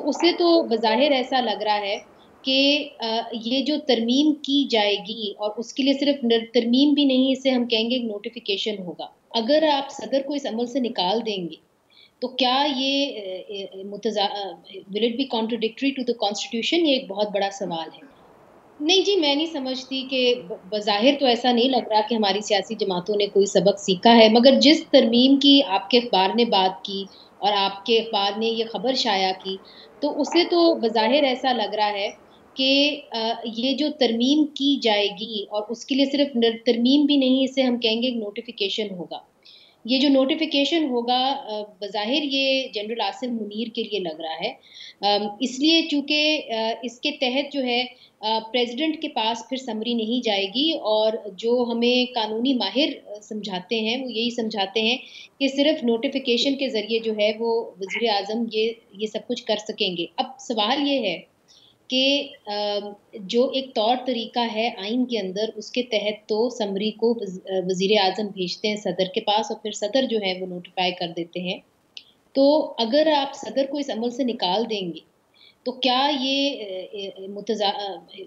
उसे तो बज़ाहिर ऐसा लग रहा है कि ये जो तरमीम की जाएगी और उसके लिए सिर्फ तरमीम भी नहीं, इसे हम कहेंगे नोटिफिकेशन होगा। अगर आप सदर को इस अमल से निकाल देंगे तो क्या ये will it be contradictory to the constitution? ये एक बहुत बड़ा सवाल है। नहीं जी, मैं नहीं समझती कि बज़ाहिर तो ऐसा नहीं लग रहा कि हमारी सियासी जमातों ने कोई सबक सीखा है, मगर जिस तरमीम की आपके अखबार ने बात की और आपके अखबार ने ये खबर शाया की, तो उसे तो बज़ाहिर ऐसा लग रहा है कि ये जो तरमीम की जाएगी और उसके लिए सिर्फ तरमीम भी नहीं, इसे हम कहेंगे नोटिफिकेशन होगा। ये जो नोटिफ़िकेशन होगा बज़ाहिर ये जनरल आसिम मुनीर के लिए लग रहा है। इसलिए चूँकि इसके तहत जो है प्रेज़िडेंट के पास फिर समरी नहीं जाएगी और जो हमें कानूनी माहिर समझाते हैं, वो यही समझाते हैं कि सिर्फ़ नोटिफ़िकेशन के ज़रिए जो है वो वज़ीर-ए-आज़म ये सब कुछ कर सकेंगे। अब सवाल ये है कि जो एक तौर तरीका है आइन के अंदर, उसके तहत तो समरी को वज़ीर आज़म भेजते हैं सदर के पास और फिर सदर जो है वो नोटिफ़ाई कर देते हैं। तो अगर आप सदर को इस अमल से निकाल देंगे, तो क्या ये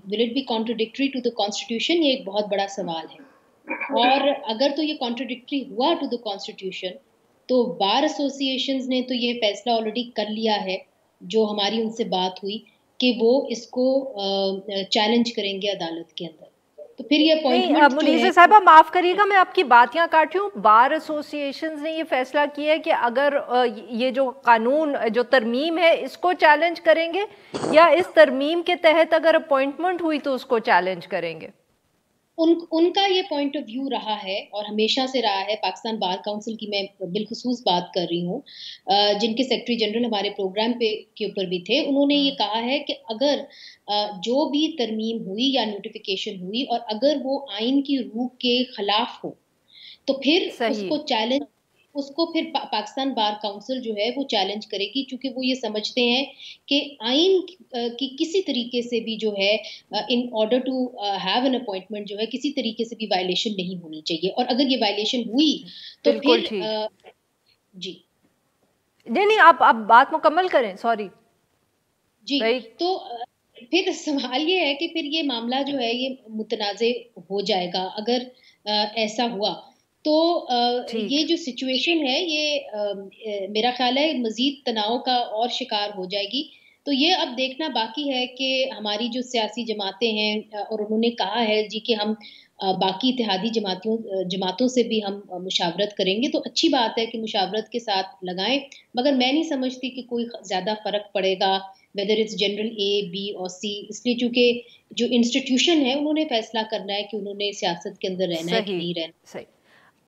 will it be contradictory to the constitution? ये एक बहुत बड़ा सवाल है। और अगर तो ये कॉन्ट्रडिक्टरी हुआ टू द कॉन्स्टिट्यूशन, तो बार एसोसिएशंस ने तो ये फैसला ऑलरेडी कर लिया है, जो हमारी उनसे बात हुई कि वो इसको चैलेंज करेंगे अदालत के अंदर। तो फिर ये नहीं, अपॉइंटमेंट जो मुनीज़ा है साहिबा माफ़ करिएगा, मैं आपकी बात यहाँ काट रही हूँ। बार एसोसिएशंस ने ये फैसला किया है कि अगर ये जो कानून जो तरमीम है इसको चैलेंज करेंगे, या इस तरमीम के तहत अगर अपॉइंटमेंट हुई तो उसको चैलेंज करेंगे। उनका ये पॉइंट ऑफ व्यू रहा है और हमेशा से रहा है। पाकिस्तान बार काउंसिल की मैं बिलखुसूस बात कर रही हूँ, जिनके सेक्रेटरी जनरल हमारे प्रोग्राम पे के ऊपर भी थे। उन्होंने ये कहा है कि अगर जो भी तरमीम हुई या नोटिफिकेशन हुई और अगर वो आइन की रूह के खिलाफ हो, तो फिर सही। उसको फिर पाकिस्तान बार काउंसिल जो है वो चैलेंज करेगी, क्योंकि वो ये समझते हैं कि आइन की किसी तरीके से भी जो है in order to have an appointment जो है किसी तरीके से भी वायलेशन नहीं होनी चाहिए, और अगर ये वायलेशन हुई तो बिल्कुल फिर ठीक। जी नहीं नहीं, आप बात मुकम्मल करें, सॉरी। जी राइट। तो फिर सवाल ये है कि फिर ये मामला जो है ये मुतनाज़े हो जाएगा अगर ऐसा हुआ। तो ठीक। ये जो सिचुएशन है ये मेरा ख़्याल है मज़ीद तनाव का और शिकार हो जाएगी। तो ये अब देखना बाकी है कि हमारी जो सियासी जमातें हैं और उन्होंने कहा है जी कि हम बाकी इत्तेहादी जमातों से भी हम मुशावरत करेंगे, तो अच्छी बात है कि मुशावरत के साथ लगाएँ। मगर मैं नहीं समझती कि कोई ज़्यादा फ़र्क पड़ेगा whether it's general A, B और सी, इसलिए चूँकि जो इंस्टीट्यूशन है उन्होंने फैसला करना है कि उन्होंने सियासत के अंदर रहना है कि सही। नहीं रहना। सही।